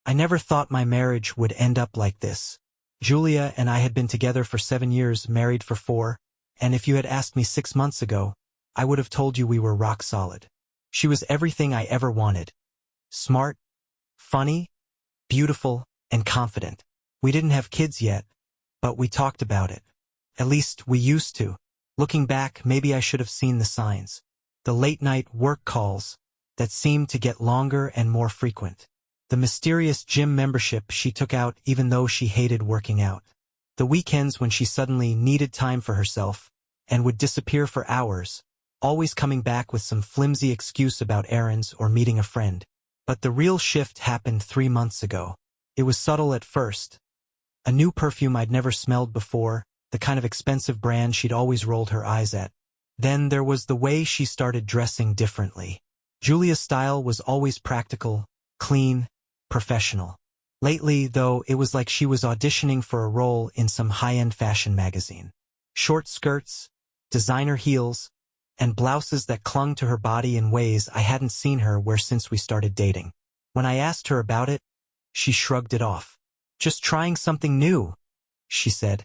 I never thought my marriage would end up like this. Julia and I had been together for 7 years, married for 4, and if you had asked me 6 months ago, I would have told you we were rock solid. She was everything I ever wanted. Smart, funny, beautiful, and confident. We didn't have kids yet, but we talked about it. At least we used to. Looking back, maybe I should have seen the signs. The late-night work calls that seemed to get longer and more frequent. The mysterious gym membership she took out even though she hated working out. The weekends when she suddenly needed time for herself and would disappear for hours, always coming back with some flimsy excuse about errands or meeting a friend. But the real shift happened 3 months ago. It was subtle at first. A new perfume I'd never smelled before, the kind of expensive brand she'd always rolled her eyes at. Then there was the way she started dressing differently. Julia's style was always practical, clean, professional. Lately, though, it was like she was auditioning for a role in some high-end fashion magazine. Short skirts, designer heels, and blouses that clung to her body in ways I hadn't seen her wear since we started dating. When I asked her about it, she shrugged it off. "Just trying something new," she said,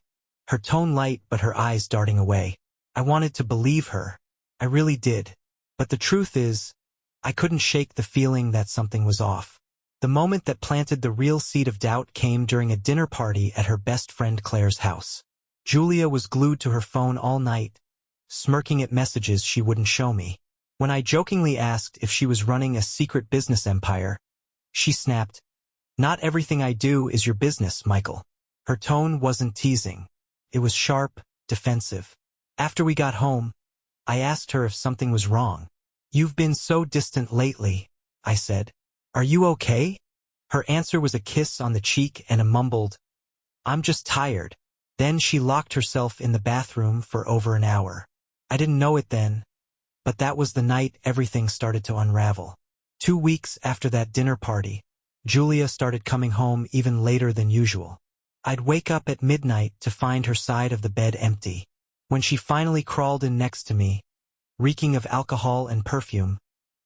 her tone light but her eyes darting away. I wanted to believe her. I really did. But the truth is, I couldn't shake the feeling that something was off. The moment that planted the real seed of doubt came during a dinner party at her best friend Claire's house. Julia was glued to her phone all night, smirking at messages she wouldn't show me. When I jokingly asked if she was running a secret business empire, she snapped, "Not everything I do is your business, Michael." Her tone wasn't teasing. It was sharp, defensive. After we got home, I asked her if something was wrong. "You've been so distant lately," I said. "Are you okay?" Her answer was a kiss on the cheek and a mumbled, "I'm just tired." Then she locked herself in the bathroom for over an hour. I didn't know it then, but that was the night everything started to unravel. 2 weeks after that dinner party, Julia started coming home even later than usual. I'd wake up at midnight to find her side of the bed empty. When she finally crawled in next to me, reeking of alcohol and perfume,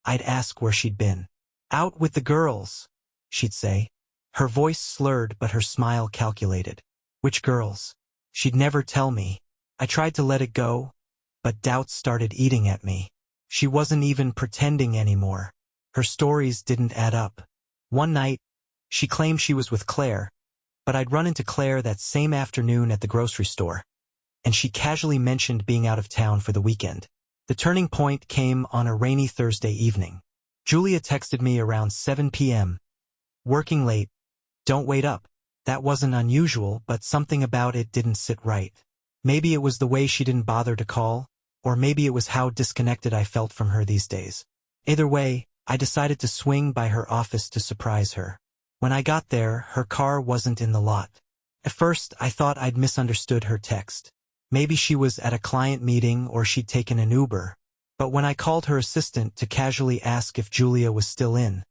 I'd ask where she'd been. "Out with the girls," she'd say. Her voice slurred but her smile calculated. "Which girls?" She'd never tell me. I tried to let it go, but doubts started eating at me. She wasn't even pretending anymore. Her stories didn't add up. One night, she claimed she was with Claire, but I'd run into Claire that same afternoon at the grocery store, and she casually mentioned being out of town for the weekend. The turning point came on a rainy Thursday evening. Julia texted me around 7 p.m. "Working late. Don't wait up." That wasn't unusual, but something about it didn't sit right. Maybe it was the way she didn't bother to call, or maybe it was how disconnected I felt from her these days. Either way, I decided to swing by her office to surprise her. When I got there, her car wasn't in the lot. At first, I thought I'd misunderstood her text. Maybe she was at a client meeting or she'd taken an Uber. But when I called her assistant to casually ask if Julia was still in,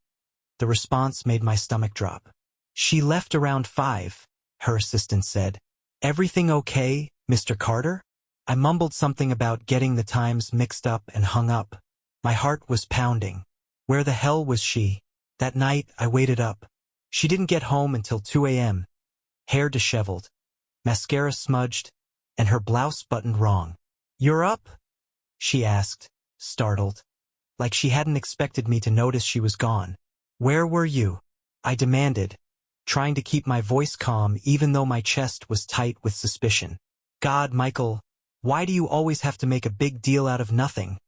the response made my stomach drop. "She left around 5, her assistant said. "Everything okay, Mr. Carter?" I mumbled something about getting the times mixed up and hung up. My heart was pounding. Where the hell was she? That night, I waited up. She didn't get home until 2 a.m., hair disheveled, mascara smudged, and her blouse buttoned wrong. "You're up?" she asked, startled, like she hadn't expected me to notice she was gone. "Where were you?" I demanded, trying to keep my voice calm even though my chest was tight with suspicion. "God, Michael, why do you always have to make a big deal out of nothing?"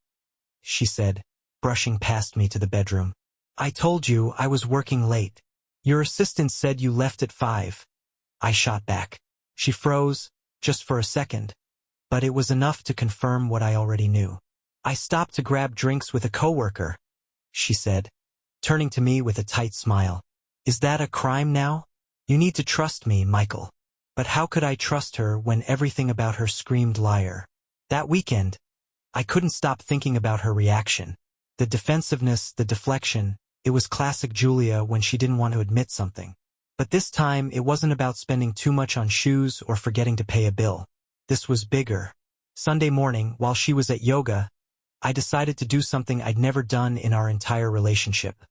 she said, brushing past me to the bedroom. "I told you I was working late. Your assistant said you left at 5. I shot back. She froze, just for a second, but it was enough to confirm what I already knew. "I stopped to grab drinks with a coworker," she said, turning to me with a tight smile. "Is that a crime now? You need to trust me, Michael." But how could I trust her when everything about her screamed liar? That weekend, I couldn't stop thinking about her reaction. The defensiveness, the deflection, it was classic Julia when she didn't want to admit something. But this time, it wasn't about spending too much on shoes or forgetting to pay a bill. This was bigger. Sunday morning, while she was at yoga, I decided to do something I'd never done in our entire relationship.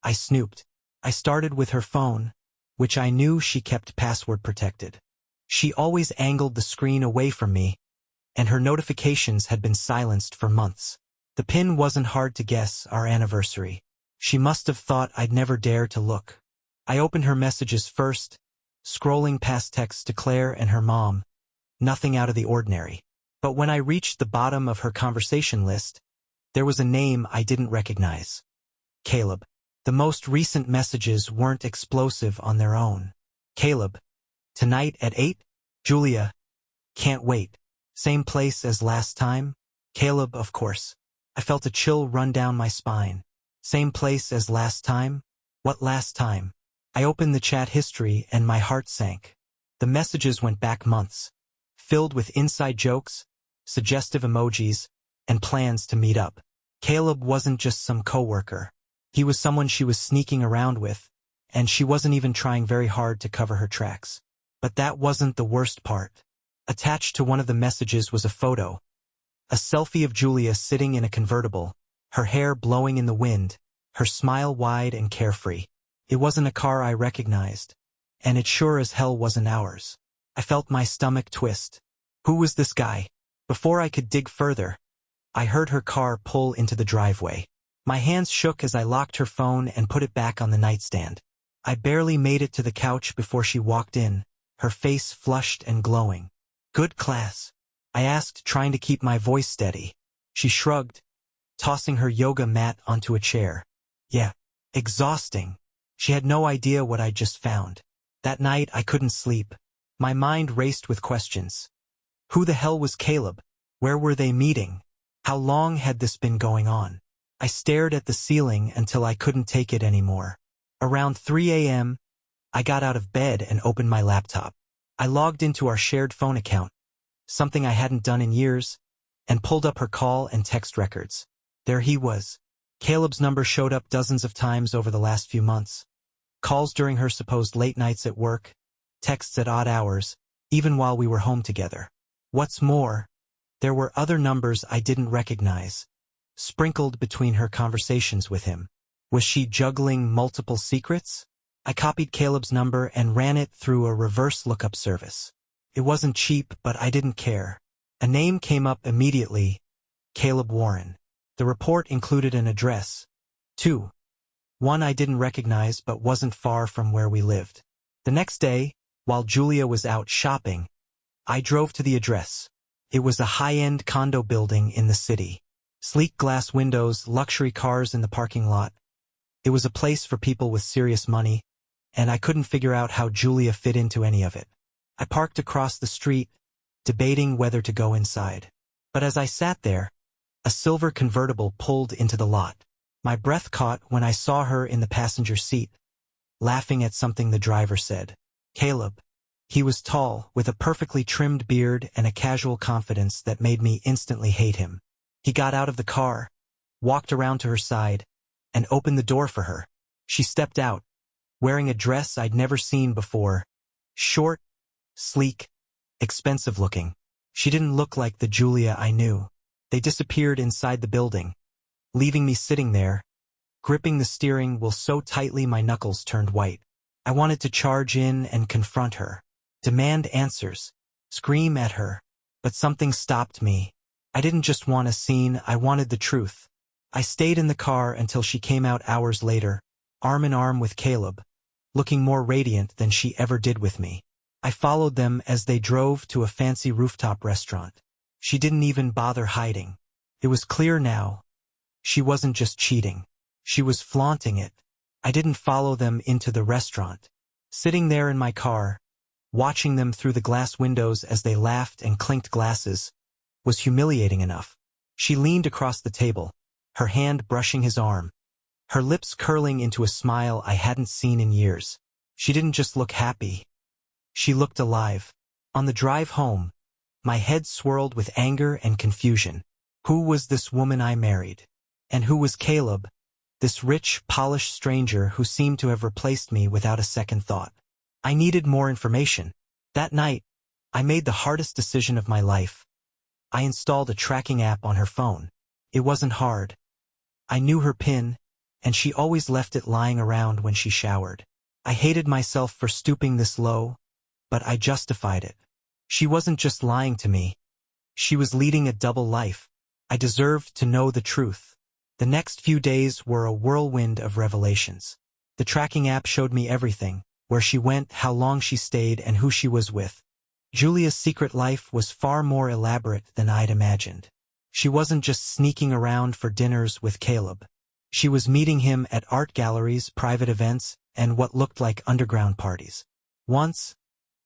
I snooped. I started with her phone, which I knew she kept password protected. She always angled the screen away from me, and her notifications had been silenced for months. The pin wasn't hard to guess, our anniversary. She must have thought I'd never dare to look. I opened her messages first, scrolling past texts to Claire and her mom. Nothing out of the ordinary. But when I reached the bottom of her conversation list, there was a name I didn't recognize. Caleb. The most recent messages weren't explosive on their own. Caleb. Tonight at 8? Julia. Can't wait. Same place as last time? Caleb, of course. I felt a chill run down my spine. Same place as last time? What last time? I opened the chat history and my heart sank. The messages went back months, filled with inside jokes, suggestive emojis, and plans to meet up. Caleb wasn't just some coworker. He was someone she was sneaking around with, and she wasn't even trying very hard to cover her tracks. But that wasn't the worst part. Attached to one of the messages was a photo. A selfie of Julia sitting in a convertible, her hair blowing in the wind, her smile wide and carefree. It wasn't a car I recognized, and it sure as hell wasn't ours. I felt my stomach twist. Who was this guy? Before I could dig further, I heard her car pull into the driveway. My hands shook as I locked her phone and put it back on the nightstand. I barely made it to the couch before she walked in, her face flushed and glowing. Good class? I asked, trying to keep my voice steady. She shrugged, tossing her yoga mat onto a chair. Yeah, exhausting. She had no idea what I'd just found. That night I couldn't sleep. My mind raced with questions. Who the hell was Caleb? Where were they meeting? How long had this been going on? I stared at the ceiling until I couldn't take it anymore. Around 3 a.m., I got out of bed and opened my laptop. I logged into our shared phone account, something I hadn't done in years, and pulled up her call and text records. There he was. Caleb's number showed up dozens of times over the last few months. Calls during her supposed late nights at work, texts at odd hours, even while we were home together. What's more, there were other numbers I didn't recognize, sprinkled between her conversations with him. Was she juggling multiple secrets? I copied Caleb's number and ran it through a reverse lookup service. It wasn't cheap, but I didn't care. A name came up immediately: Caleb Warren. The report included an address. 2. One I didn't recognize but wasn't far from where we lived. The next day, while Julia was out shopping, I drove to the address. It was a high-end condo building in the city. Sleek glass windows, luxury cars in the parking lot. It was a place for people with serious money, and I couldn't figure out how Julia fit into any of it. I parked across the street, debating whether to go inside. But as I sat there, a silver convertible pulled into the lot. My breath caught when I saw her in the passenger seat, laughing at something the driver said. Caleb. He was tall, with a perfectly trimmed beard and a casual confidence that made me instantly hate him. He got out of the car, walked around to her side, and opened the door for her. She stepped out, wearing a dress I'd never seen before. Short, sleek, expensive-looking. She didn't look like the Julia I knew. They disappeared inside the building, leaving me sitting there, gripping the steering wheel so tightly my knuckles turned white. I wanted to charge in and confront her, demand answers, scream at her, but something stopped me. I didn't just want a scene, I wanted the truth. I stayed in the car until she came out hours later, arm in arm with Caleb, looking more radiant than she ever did with me. I followed them as they drove to a fancy rooftop restaurant. She didn't even bother hiding. It was clear now. She wasn't just cheating. She was flaunting it. I didn't follow them into the restaurant. Sitting there in my car, watching them through the glass windows as they laughed and clinked glasses, was humiliating enough. She leaned across the table, her hand brushing his arm, her lips curling into a smile I hadn't seen in years. She didn't just look happy. She looked alive. On the drive home, my head swirled with anger and confusion. Who was this woman I married? And who was Caleb, this rich, polished stranger who seemed to have replaced me without a second thought? I needed more information. That night, I made the hardest decision of my life. I installed a tracking app on her phone. It wasn't hard. I knew her PIN, and she always left it lying around when she showered. I hated myself for stooping this low, but I justified it. She wasn't just lying to me. She was leading a double life. I deserved to know the truth. The next few days were a whirlwind of revelations. The tracking app showed me everything: where she went, how long she stayed, and who she was with. Julia's secret life was far more elaborate than I'd imagined. She wasn't just sneaking around for dinners with Caleb. She was meeting him at art galleries, private events, and what looked like underground parties. Once,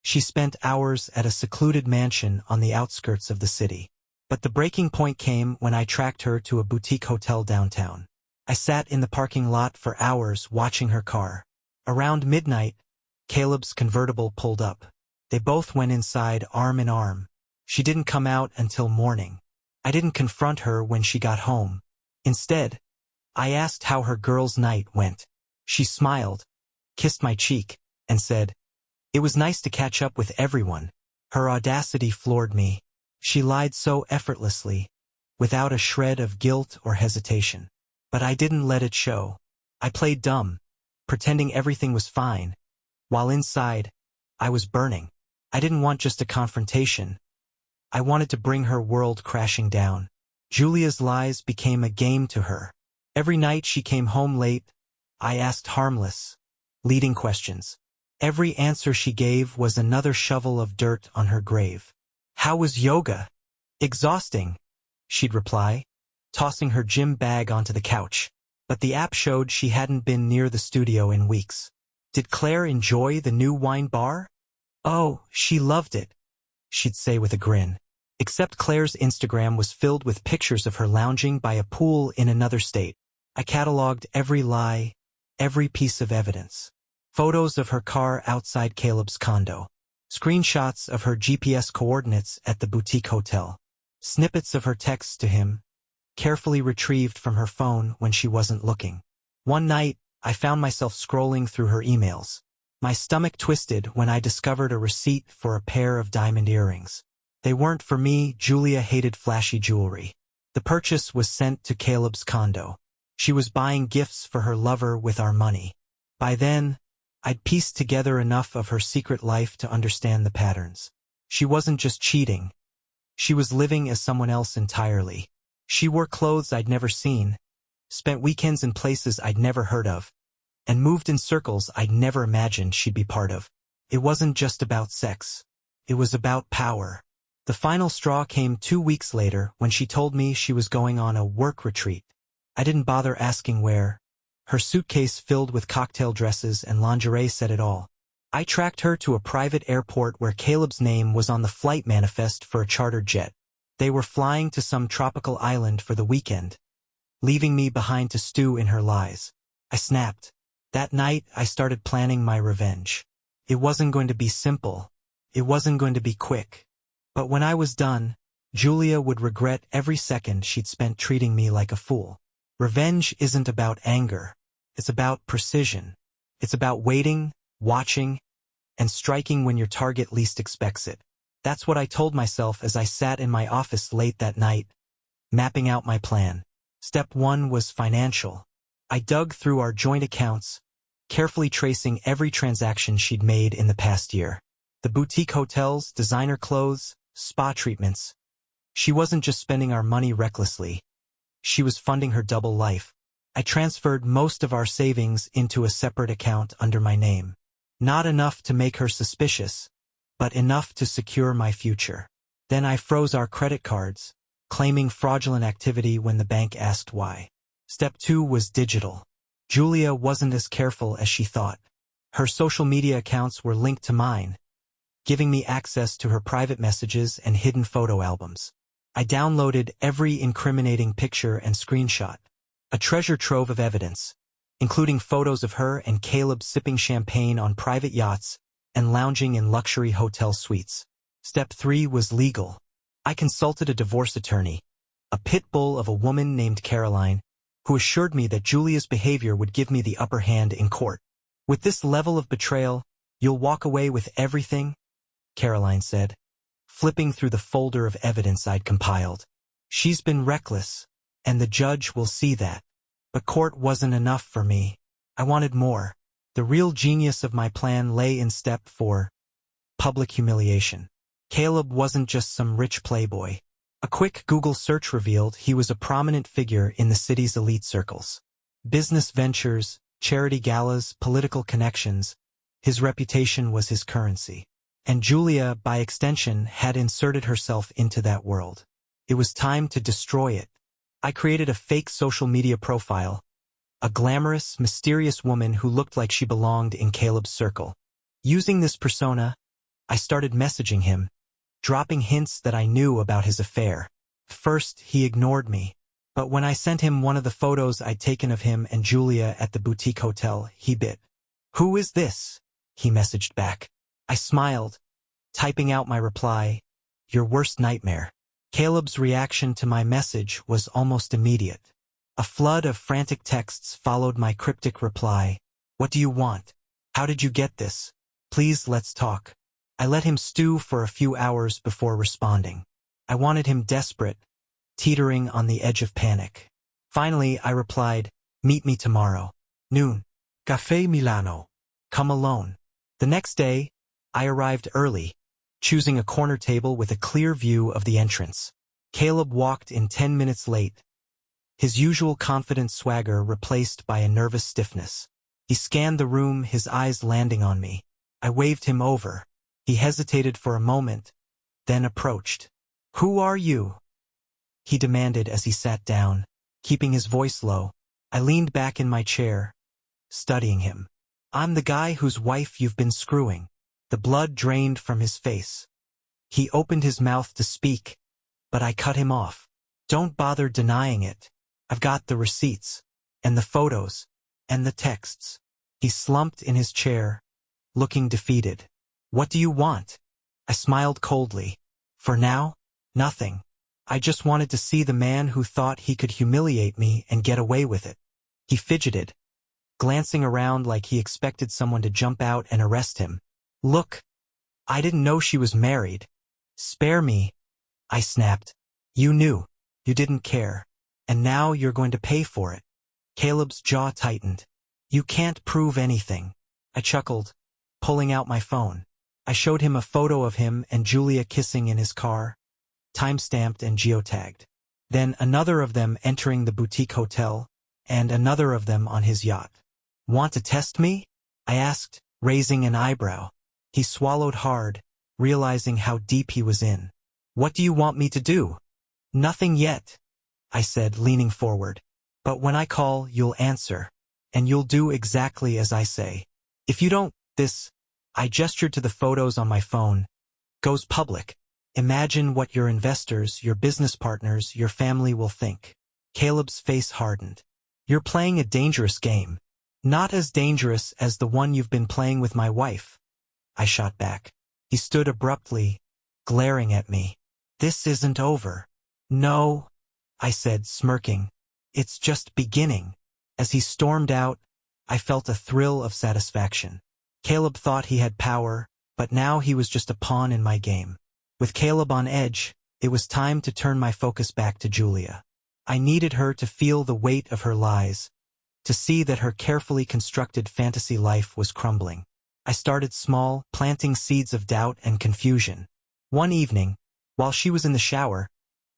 she spent hours at a secluded mansion on the outskirts of the city. But the breaking point came when I tracked her to a boutique hotel downtown. I sat in the parking lot for hours watching her car. Around midnight, Caleb's convertible pulled up. They both went inside arm in arm. She didn't come out until morning. I didn't confront her when she got home. Instead, I asked how her girls' night went. She smiled, kissed my cheek, and said, "It was nice to catch up with everyone." Her audacity floored me. She lied so effortlessly, without a shred of guilt or hesitation. But I didn't let it show. I played dumb, pretending everything was fine, while inside, I was burning. I didn't want just a confrontation. I wanted to bring her world crashing down. Julia's lies became a game to her. Every night she came home late, I asked harmless, leading questions. Every answer she gave was another shovel of dirt on her grave. "How was yoga?" "Exhausting," she'd reply, tossing her gym bag onto the couch. But the app showed she hadn't been near the studio in weeks. "Did Claire enjoy the new wine bar?" "Oh, she loved it," she'd say with a grin. Except Claire's Instagram was filled with pictures of her lounging by a pool in another state. I cataloged every lie, every piece of evidence. Photos of her car outside Caleb's condo. Screenshots of her GPS coordinates at the boutique hotel. Snippets of her texts to him, carefully retrieved from her phone when she wasn't looking. One night, I found myself scrolling through her emails. My stomach twisted when I discovered a receipt for a pair of diamond earrings. They weren't for me. Julia hated flashy jewelry. The purchase was sent to Caleb's condo. She was buying gifts for her lover with our money. By then, I'd pieced together enough of her secret life to understand the patterns. She wasn't just cheating. She was living as someone else entirely. She wore clothes I'd never seen, spent weekends in places I'd never heard of, and moved in circles I'd never imagined she'd be part of. It wasn't just about sex. It was about power. The final straw came 2 weeks later when she told me she was going on a work retreat. I didn't bother asking where. Her suitcase filled with cocktail dresses and lingerie said it all. I tracked her to a private airport where Caleb's name was on the flight manifest for a chartered jet. They were flying to some tropical island for the weekend, leaving me behind to stew in her lies. I snapped. That night, I started planning my revenge. It wasn't going to be simple. It wasn't going to be quick. But when I was done, Julia would regret every second she'd spent treating me like a fool. Revenge isn't about anger. It's about precision. It's about waiting, watching, and striking when your target least expects it. That's what I told myself as I sat in my office late that night, mapping out my plan. Step 1 was financial. I dug through our joint accounts, carefully tracing every transaction she'd made in the past year. The boutique hotels, designer clothes, spa treatments. She wasn't just spending our money recklessly. She was funding her double life. I transferred most of our savings into a separate account under my name. Not enough to make her suspicious, but enough to secure my future. Then I froze our credit cards, claiming fraudulent activity when the bank asked why. Step 2 was digital. Julia wasn't as careful as she thought. Her social media accounts were linked to mine, giving me access to her private messages and hidden photo albums. I downloaded every incriminating picture and screenshot, a treasure trove of evidence, including photos of her and Caleb sipping champagne on private yachts and lounging in luxury hotel suites. Step 3 was legal. I consulted a divorce attorney, a pit bull of a woman named Caroline, who assured me that Julia's behavior would give me the upper hand in court. "With this level of betrayal, you'll walk away with everything?" Caroline said, flipping through the folder of evidence I'd compiled. "She's been reckless, and the judge will see that." But court wasn't enough for me. I wanted more. The real genius of my plan lay in step 4, public humiliation. Caleb wasn't just some rich playboy. A quick Google search revealed he was a prominent figure in the city's elite circles. Business ventures, charity galas, political connections. His reputation was his currency. And Julia, by extension, had inserted herself into that world. It was time to destroy it. I created a fake social media profile, a glamorous, mysterious woman who looked like she belonged in Caleb's circle. Using this persona, I started messaging him, dropping hints that I knew about his affair. First, he ignored me. But when I sent him one of the photos I'd taken of him and Julia at the boutique hotel, he bit. "Who is this?" he messaged back. I smiled, typing out my reply, "Your worst nightmare." Caleb's reaction to my message was almost immediate. A flood of frantic texts followed my cryptic reply. "What do you want? How did you get this? Please, let's talk." I let him stew for a few hours before responding. I wanted him desperate, teetering on the edge of panic. Finally, I replied, "Meet me tomorrow. Noon. Caffè Milano. Come alone." The next day, I arrived early, choosing a corner table with a clear view of the entrance. Caleb walked in 10 minutes late, his usual confident swagger replaced by a nervous stiffness. He scanned the room, his eyes landing on me. I waved him over. He hesitated for a moment, then approached. "Who are you?" he demanded as he sat down, keeping his voice low. I leaned back in my chair, studying him. "I'm the guy whose wife you've been screwing." The blood drained from his face. He opened his mouth to speak, but I cut him off. "Don't bother denying it. I've got the receipts, and the photos, and the texts." He slumped in his chair, looking defeated. "What do you want?" I smiled coldly. "For now, nothing. I just wanted to see the man who thought he could humiliate me and get away with it." He fidgeted, glancing around like he expected someone to jump out and arrest him. "Look, I didn't know she was married." "Spare me," I snapped. "You knew. You didn't care. And now you're going to pay for it." Caleb's jaw tightened. "You can't prove anything." I chuckled, pulling out my phone. I showed him a photo of him and Julia kissing in his car, time-stamped and geotagged. Then another of them entering the boutique hotel, and another of them on his yacht. "Want to test me?" I asked, raising an eyebrow. He swallowed hard, realizing how deep he was in. "What do you want me to do?" "Nothing yet," I said, leaning forward. "But when I call, you'll answer. And you'll do exactly as I say. If you don't, this," I gestured to the photos on my phone, "goes public. Imagine what your investors, your business partners, your family will think." Caleb's face hardened. "You're playing a dangerous game. Not as dangerous as the one you've been playing with my wife," I shot back. He stood abruptly, glaring at me. "This isn't over." "No," I said, smirking. "It's just beginning." As he stormed out, I felt a thrill of satisfaction. Caleb thought he had power, but now he was just a pawn in my game. With Caleb on edge, it was time to turn my focus back to Julia. I needed her to feel the weight of her lies, to see that her carefully constructed fantasy life was crumbling. I started small, planting seeds of doubt and confusion. One evening, while she was in the shower,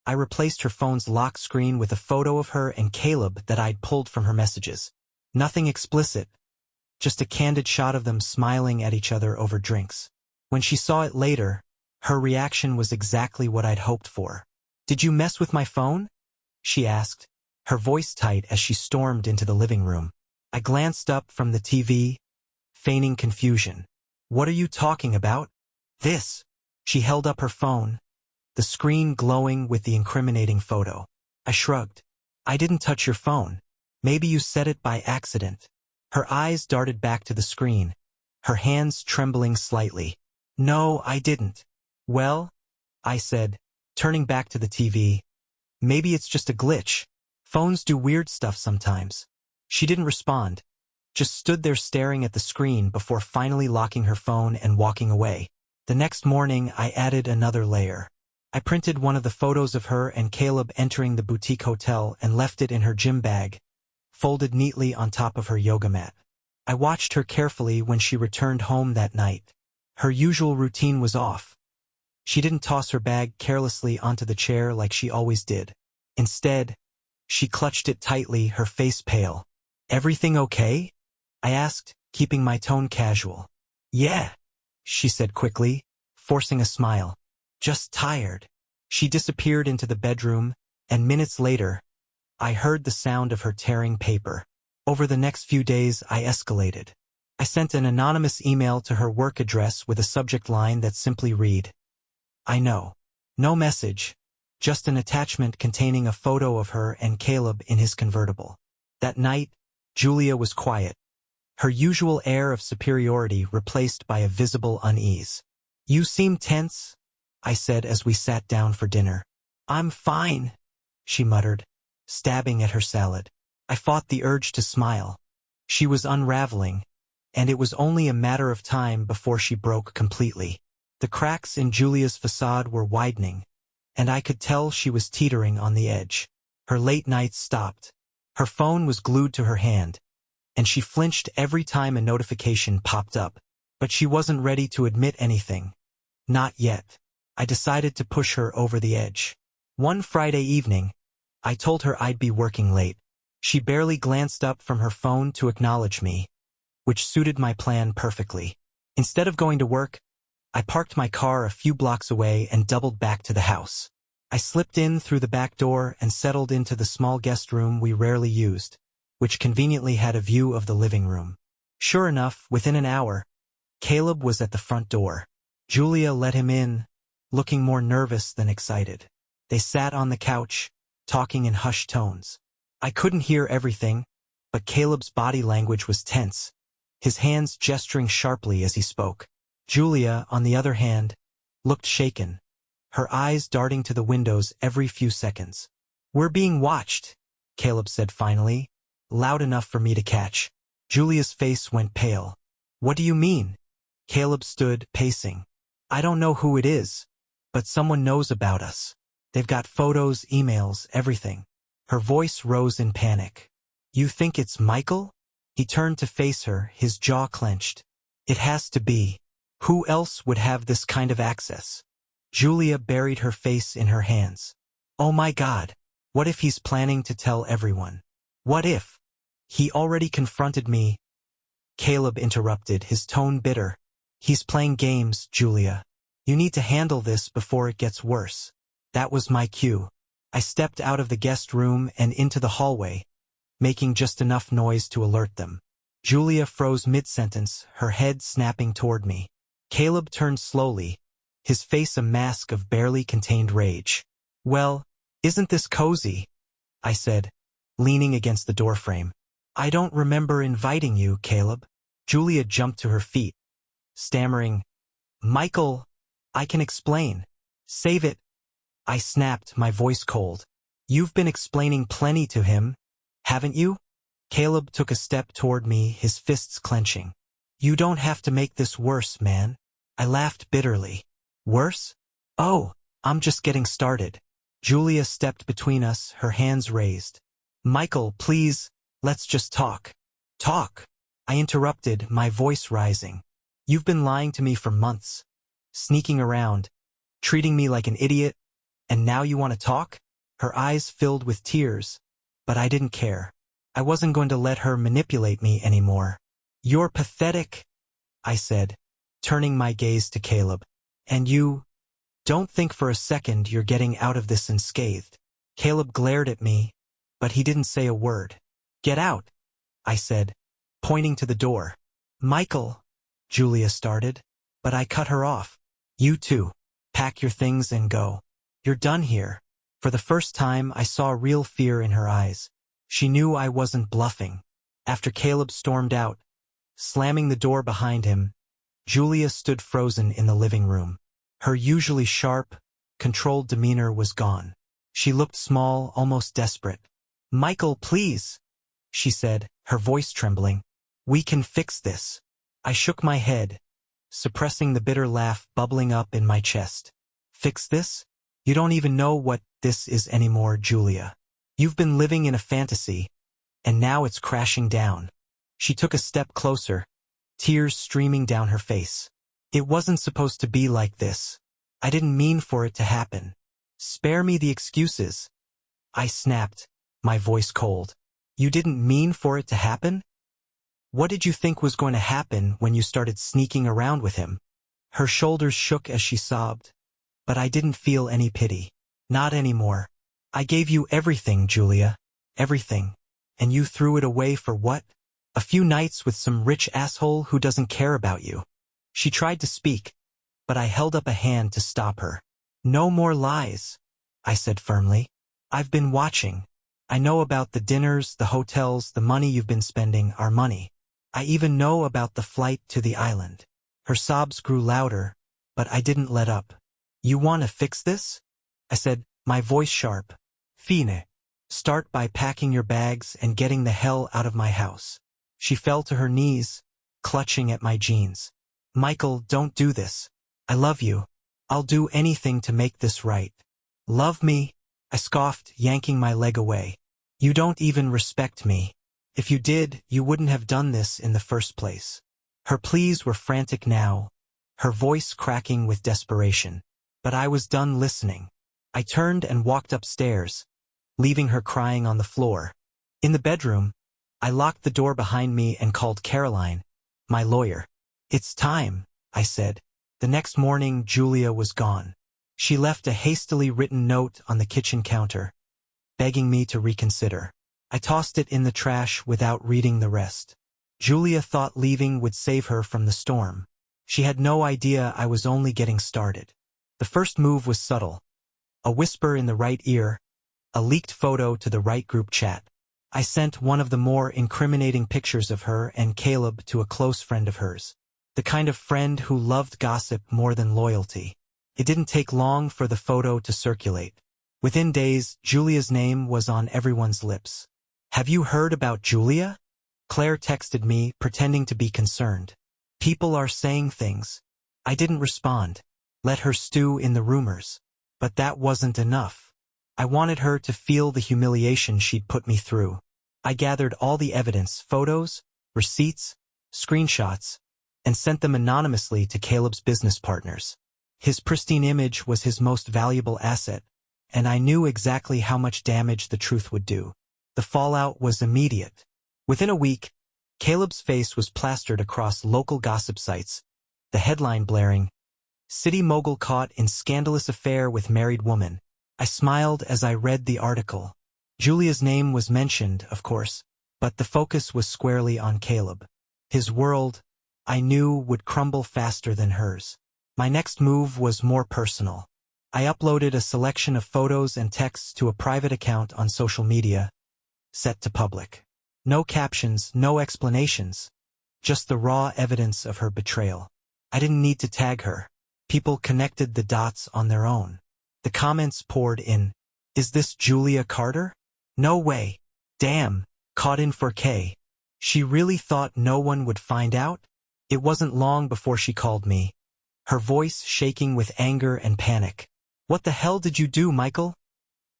I replaced her phone's lock screen with a photo of her and Caleb that I'd pulled from her messages. Nothing explicit, just a candid shot of them smiling at each other over drinks. When she saw it later, her reaction was exactly what I'd hoped for. "Did you mess with my phone?" she asked, her voice tight as she stormed into the living room. I glanced up from the TV, feigning confusion. "What are you talking about?" "This." She held up her phone, the screen glowing with the incriminating photo. I shrugged. "I didn't touch your phone. Maybe you set it by accident." Her eyes darted back to the screen, her hands trembling slightly. "No, I didn't." "Well," I said, turning back to the TV, "maybe it's just a glitch. Phones do weird stuff sometimes." She didn't respond, just stood there staring at the screen before finally locking her phone and walking away. The next morning, I added another layer. I printed one of the photos of her and Caleb entering the boutique hotel and left it in her gym bag, folded neatly on top of her yoga mat. I watched her carefully when she returned home that night. Her usual routine was off. She didn't toss her bag carelessly onto the chair like she always did. Instead, she clutched it tightly, her face pale. "Everything okay?" I asked, keeping my tone casual. "Yeah," she said quickly, forcing a smile. "Just tired." She disappeared into the bedroom, and minutes later, I heard the sound of her tearing paper. Over the next few days, I escalated. I sent an anonymous email to her work address with a subject line that simply read, "I know." No message, just an attachment containing a photo of her and Caleb in his convertible. That night, Julia was quiet, her usual air of superiority replaced by a visible unease. "You seem tense," I said as we sat down for dinner. "I'm fine," she muttered, stabbing at her salad. I fought the urge to smile. She was unraveling, and it was only a matter of time before she broke completely. The cracks in Julia's facade were widening, and I could tell she was teetering on the edge. Her late nights stopped. Her phone was glued to her hand, and she flinched every time a notification popped up. But she wasn't ready to admit anything. Not yet. I decided to push her over the edge. One Friday evening, I told her I'd be working late. She barely glanced up from her phone to acknowledge me, which suited my plan perfectly. Instead of going to work, I parked my car a few blocks away and doubled back to the house. I slipped in through the back door and settled into the small guest room we rarely used, which conveniently had a view of the living room. Sure enough, within an hour, Caleb was at the front door. Julia let him in, looking more nervous than excited. They sat on the couch, talking in hushed tones. I couldn't hear everything, but Caleb's body language was tense, his hands gesturing sharply as he spoke. Julia, on the other hand, looked shaken, her eyes darting to the windows every few seconds. "We're being watched," Caleb said finally, loud enough for me to catch. Julia's face went pale. "What do you mean?" Caleb stood, pacing. "I don't know who it is, but someone knows about us. They've got photos, emails, everything." Her voice rose in panic. "You think it's Michael?" He turned to face her, his jaw clenched. "It has to be. Who else would have this kind of access?" Julia buried her face in her hands. "Oh my God, what if he's planning to tell everyone? What if he already confronted me?" Caleb interrupted, his tone bitter. "He's playing games, Julia. You need to handle this before it gets worse." That was my cue. I stepped out of the guest room and into the hallway, making just enough noise to alert them. Julia froze mid-sentence, her head snapping toward me. Caleb turned slowly, his face a mask of barely contained rage. "Well, isn't this cozy?" I said, leaning against the doorframe. "I don't remember inviting you, Caleb." Julia jumped to her feet, stammering, "Michael, I can explain." "Save it," I snapped, my voice cold. "You've been explaining plenty to him, haven't you?" Caleb took a step toward me, his fists clenching. "You don't have to make this worse, man." I laughed bitterly. "Worse? Oh, I'm just getting started." Julia stepped between us, her hands raised. "Michael, please, let's just talk." "Talk?" I interrupted, my voice rising. "You've been lying to me for months, sneaking around, treating me like an idiot, and now you want to talk?" Her eyes filled with tears, but I didn't care. I wasn't going to let her manipulate me anymore. "You're pathetic," I said, turning my gaze to Caleb. "And you don't think for a second you're getting out of this unscathed." Caleb glared at me, but he didn't say a word. "Get out," I said, pointing to the door. "Michael," Julia started, but I cut her off. "You too. Pack your things and go. You're done here." For the first time, I saw real fear in her eyes. She knew I wasn't bluffing. After Caleb stormed out, slamming the door behind him, Julia stood frozen in the living room. Her usually sharp, controlled demeanor was gone. She looked small, almost desperate. "Michael, please," she said, her voice trembling. "We can fix this." I shook my head, suppressing the bitter laugh bubbling up in my chest. "Fix this? You don't even know what this is anymore, Julia. You've been living in a fantasy, and now it's crashing down. She took a step closer, tears streaming down her face. It wasn't supposed to be like this. I didn't mean for it to happen. Spare me the excuses. I snapped, my voice cold. You didn't mean for it to happen? What did you think was going to happen when you started sneaking around with him? Her shoulders shook as she sobbed. But I didn't feel any pity. Not anymore. I gave you everything, Julia. Everything. And you threw it away for what? A few nights with some rich asshole who doesn't care about you. She tried to speak, but I held up a hand to stop her. No more lies, I said firmly. I've been watching. I know about the dinners, the hotels, the money you've been spending, our money. I even know about the flight to the island. Her sobs grew louder, but I didn't let up. You want to fix this? I said, my voice sharp. Fine. Start by packing your bags and getting the hell out of my house. She fell to her knees, clutching at my jeans. Michael, don't do this. I love you. I'll do anything to make this right. Love me? I scoffed, yanking my leg away. You don't even respect me. If you did, you wouldn't have done this in the first place. Her pleas were frantic now, her voice cracking with desperation. But I was done listening. I turned and walked upstairs, leaving her crying on the floor. In the bedroom, I locked the door behind me and called Caroline, my lawyer. It's time, I said. The next morning, Julia was gone. She left a hastily written note on the kitchen counter, begging me to reconsider. I tossed it in the trash without reading the rest. Julia thought leaving would save her from the storm. She had no idea I was only getting started. The first move was subtle. A whisper in the right ear, a leaked photo to the right group chat. I sent one of the more incriminating pictures of her and Caleb to a close friend of hers. The kind of friend who loved gossip more than loyalty. It didn't take long for the photo to circulate. Within days, Julia's name was on everyone's lips. Have you heard about Julia? Claire texted me, pretending to be concerned. People are saying things. I didn't respond. Let her stew in the rumors. But that wasn't enough. I wanted her to feel the humiliation she'd put me through. I gathered all the evidence, photos, receipts, screenshots, and sent them anonymously to Caleb's business partners. His pristine image was his most valuable asset, and I knew exactly how much damage the truth would do. The fallout was immediate. Within a week, Caleb's face was plastered across local gossip sites, the headline blaring, "City mogul caught in scandalous affair with married woman." I smiled as I read the article. Julia's name was mentioned, of course, but the focus was squarely on Caleb. His world, I knew, would crumble faster than hers. My next move was more personal. I uploaded a selection of photos and texts to a private account on social media, set to public. No captions, no explanations, just the raw evidence of her betrayal. I didn't need to tag her. People connected the dots on their own. The comments poured in. Is this Julia Carter? No way. Damn, caught in 4K. She really thought no one would find out? It wasn't long before she called me, her voice shaking with anger and panic. What the hell did you do, Michael?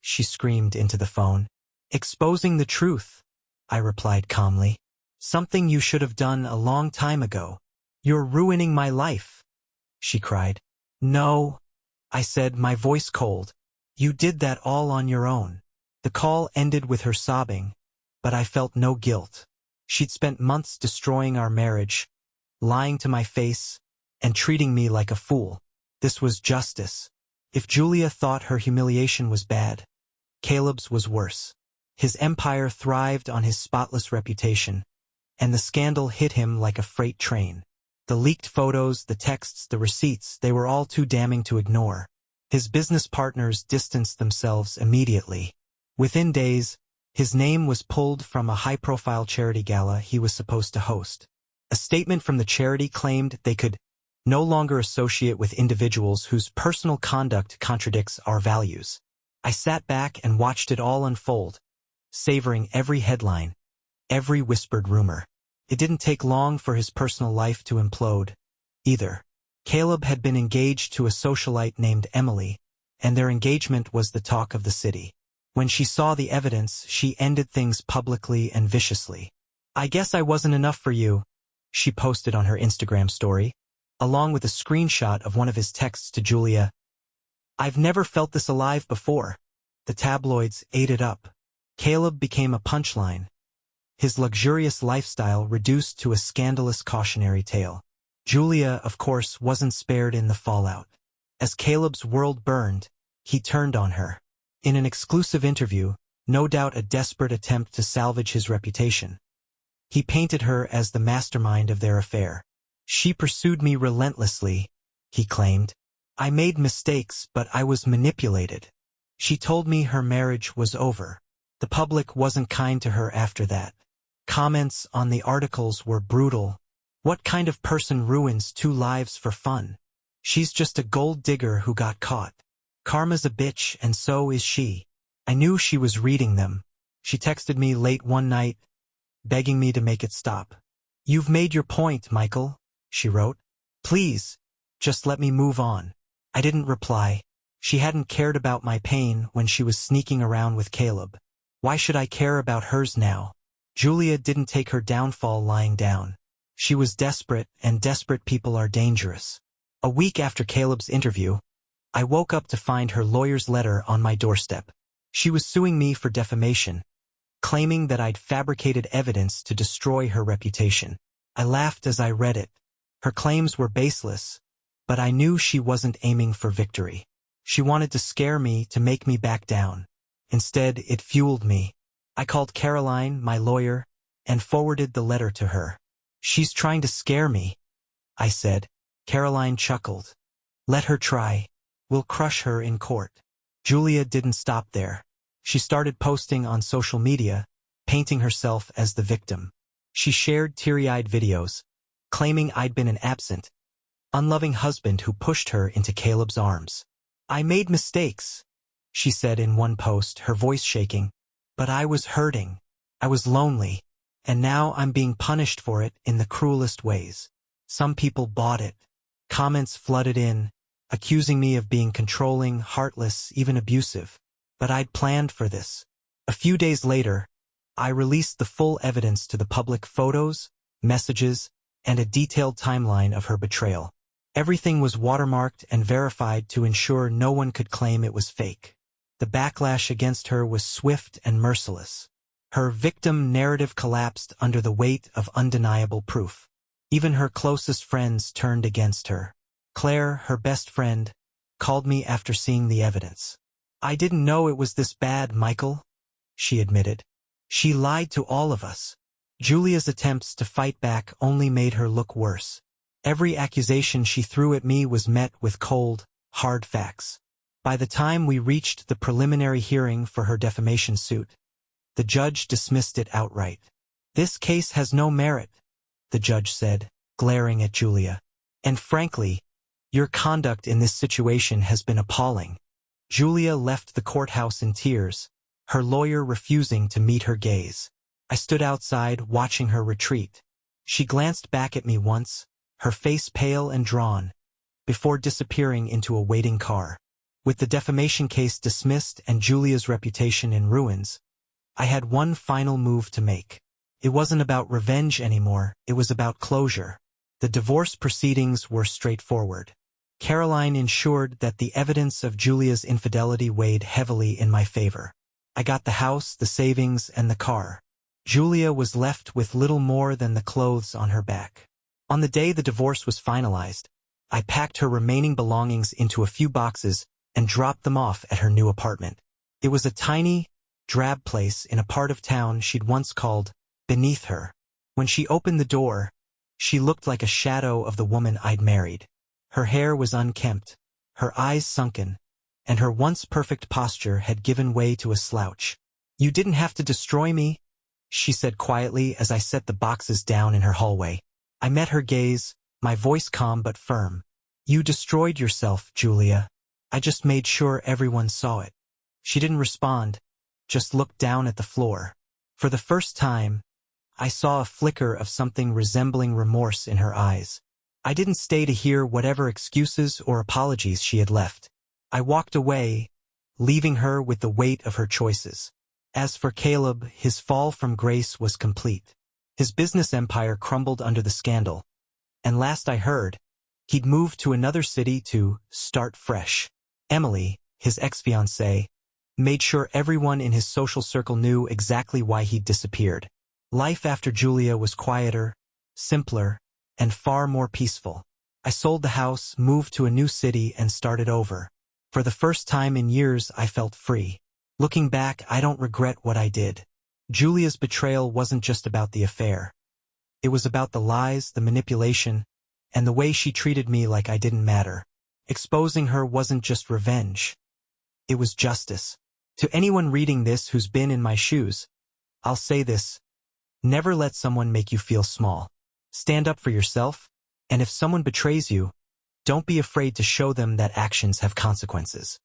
She screamed into the phone. Exposing the truth, I replied calmly. Something you should have done a long time ago. You're ruining my life, she cried. No, I said, my voice cold. You did that all on your own. The call ended with her sobbing, but I felt no guilt. She'd spent months destroying our marriage, lying to my face, and treating me like a fool. This was justice. If Julia thought her humiliation was bad, Caleb's was worse. His empire thrived on his spotless reputation, and the scandal hit him like a freight train. The leaked photos, the texts, the receipts, they were all too damning to ignore. His business partners distanced themselves immediately. Within days, his name was pulled from a high-profile charity gala he was supposed to host. A statement from the charity claimed they could no longer associate with individuals whose personal conduct contradicts our values. I sat back and watched it all unfold, savoring every headline, every whispered rumor. It didn't take long for his personal life to implode, either. Caleb had been engaged to a socialite named Emily, and their engagement was the talk of the city. When she saw the evidence, she ended things publicly and viciously. "I guess I wasn't enough for you," she posted on her Instagram story, along with a screenshot of one of his texts to Julia. "I've never felt this alive before." The tabloids ate it up. Caleb became a punchline, his luxurious lifestyle reduced to a scandalous cautionary tale. Julia, of course, wasn't spared in the fallout. As Caleb's world burned, he turned on her. In an exclusive interview, no doubt a desperate attempt to salvage his reputation, he painted her as the mastermind of their affair. "She pursued me relentlessly," he claimed. "I made mistakes, but I was manipulated. She told me her marriage was over. The public wasn't kind to her after that. Comments on the articles were brutal. What kind of person ruins 2 lives for fun? She's just a gold digger who got caught. Karma's a bitch and so is she." I knew she was reading them. She texted me late one night, begging me to make it stop. "You've made your point, Michael," she wrote. "Please, just let me move on." I didn't reply. She hadn't cared about my pain when she was sneaking around with Caleb. Why should I care about hers now? Julia didn't take her downfall lying down. She was desperate, and desperate people are dangerous. A week after Caleb's interview, I woke up to find her lawyer's letter on my doorstep. She was suing me for defamation, claiming that I'd fabricated evidence to destroy her reputation. I laughed as I read it. Her claims were baseless, but I knew she wasn't aiming for victory. She wanted to scare me, to make me back down. Instead, it fueled me. I called Caroline, my lawyer, and forwarded the letter to her. "She's trying to scare me," I said. Caroline chuckled. "Let her try. We'll crush her in court." Julia didn't stop there. She started posting on social media, painting herself as the victim. She shared teary-eyed videos, claiming I'd been an absent, unloving husband who pushed her into Caleb's arms. "I made mistakes," she said in one post, her voice shaking. "But I was hurting. I was lonely. And now I'm being punished for it in the cruelest ways." Some people bought it. Comments flooded in, accusing me of being controlling, heartless, even abusive. But I'd planned for this. A few days later, I released the full evidence to the public: photos, messages, and a detailed timeline of her betrayal. Everything was watermarked and verified to ensure no one could claim it was fake. The backlash against her was swift and merciless. Her victim narrative collapsed under the weight of undeniable proof. Even her closest friends turned against her. Claire, her best friend, called me after seeing the evidence. "I didn't know it was this bad, Michael," she admitted. "She lied to all of us." Julia's attempts to fight back only made her look worse. Every accusation she threw at me was met with cold, hard facts. By the time we reached the preliminary hearing for her defamation suit, the judge dismissed it outright. "This case has no merit," the judge said, glaring at Julia. "And frankly, your conduct in this situation has been appalling." Julia left the courthouse in tears, her lawyer refusing to meet her gaze. I stood outside, watching her retreat. She glanced back at me once, her face pale and drawn, before disappearing into a waiting car. With the defamation case dismissed and Julia's reputation in ruins, I had one final move to make. It wasn't about revenge anymore, it was about closure. The divorce proceedings were straightforward. Caroline ensured that the evidence of Julia's infidelity weighed heavily in my favor. I got the house, the savings, and the car. Julia was left with little more than the clothes on her back. On the day the divorce was finalized, I packed her remaining belongings into a few boxes and dropped them off at her new apartment. It was a tiny, drab place in a part of town she'd once called beneath her. When she opened the door, she looked like a shadow of the woman I'd married. Her hair was unkempt, her eyes sunken, and her once perfect posture had given way to a slouch. "You didn't have to destroy me," she said quietly as I set the boxes down in her hallway. I met her gaze, my voice calm but firm. "You destroyed yourself, Julia. I just made sure everyone saw it." She didn't respond, just looked down at the floor. For the first time, I saw a flicker of something resembling remorse in her eyes. I didn't stay to hear whatever excuses or apologies she had left. I walked away, leaving her with the weight of her choices. As for Caleb, his fall from grace was complete. His business empire crumbled under the scandal, and last I heard, he'd moved to another city to start fresh. Emily, his ex-fiancée, made sure everyone in his social circle knew exactly why he'd disappeared. Life after Julia was quieter, simpler, and far more peaceful. I sold the house, moved to a new city, and started over. For the first time in years, I felt free. Looking back, I don't regret what I did. Julia's betrayal wasn't just about the affair. It was about the lies, the manipulation, and the way she treated me like I didn't matter. Exposing her wasn't just revenge. It was justice. To anyone reading this who's been in my shoes, I'll say this: never let someone make you feel small. Stand up for yourself, and if someone betrays you, don't be afraid to show them that actions have consequences.